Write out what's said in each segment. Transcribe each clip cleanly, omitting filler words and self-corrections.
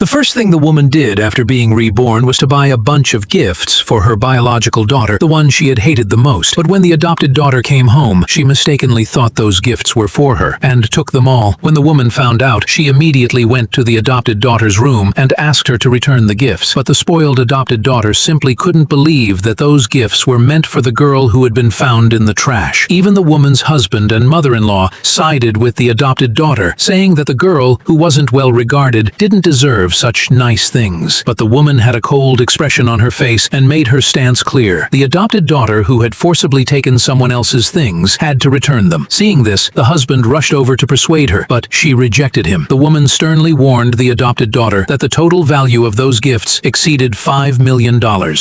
The first thing the woman did after being reborn was to buy a bunch of gifts for her biological daughter, the one she had hated the most. But when the adopted daughter came home, she mistakenly thought those gifts were for her, and took them all. When the woman found out, she immediately went to the adopted daughter's room and asked her to return the gifts. But the spoiled adopted daughter simply couldn't believe that those gifts were meant for the girl who had been found in the trash. Even the woman's husband and mother-in-law sided with the adopted daughter, saying that the girl, who wasn't well regarded, didn't deserve such nice things. But the woman had a cold expression on her face and made her stance clear. The adopted daughter, who had forcibly taken someone else's things, had to return them. Seeing this, the husband rushed over to persuade her, but she rejected him. The woman sternly warned the adopted daughter that the total value of those gifts exceeded $5 million.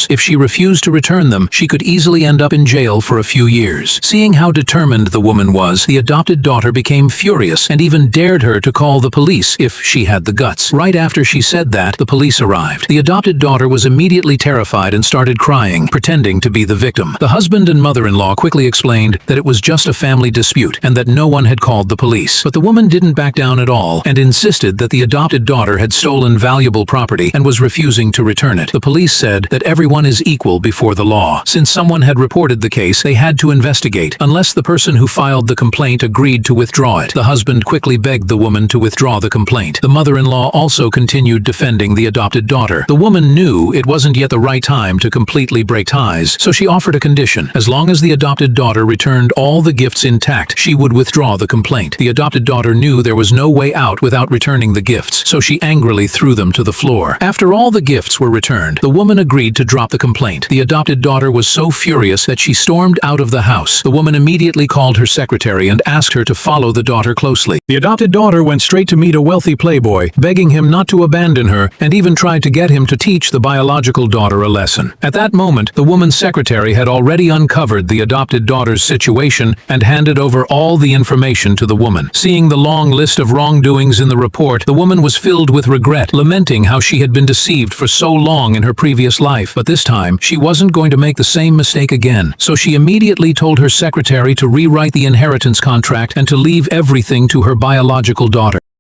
If she refused to return them, she could easily end up in jail for a few years. Seeing how determined the woman was, the adopted daughter became furious and even dared her to call the police if she had the guts. Right after she said that, the police arrived. The adopted daughter was immediately terrified and started crying, pretending to be the victim. The husband and mother-in-law quickly explained that it was just a family dispute and that no one had called the police. But the woman didn't back down at all and insisted that the adopted daughter had stolen valuable property and was refusing to return it. The police said that everyone is equal before the law. Since someone had reported the case, they had to investigate, unless the person who filed the complaint agreed to withdraw it. The husband quickly begged the woman to withdraw the complaint. The mother-in-law also continued defending the adopted daughter. The woman knew it wasn't yet the right time to completely break ties, so she offered a condition. As long as the adopted daughter returned all the gifts intact, she would withdraw the complaint. The adopted daughter knew there was no way out without returning the gifts, so she angrily threw them to the floor. After all the gifts were returned, the woman agreed to drop the complaint. The adopted daughter was so furious that she stormed out of the house. The woman immediately called her secretary and asked her to follow the daughter closely. The adopted daughter went straight to meet a wealthy playboy, begging him not to abandon her, and even tried to get him to teach the biological daughter a lesson. At that moment, the woman's secretary had already uncovered the adopted daughter's situation and handed over all the information to the woman. Seeing the long list of wrongdoings in the report, the woman was filled with regret, lamenting how she had been deceived for so long in her previous life. But this time, she wasn't going to make the same mistake again. So she immediately told her secretary to rewrite the inheritance contract and to leave everything to her biological daughter.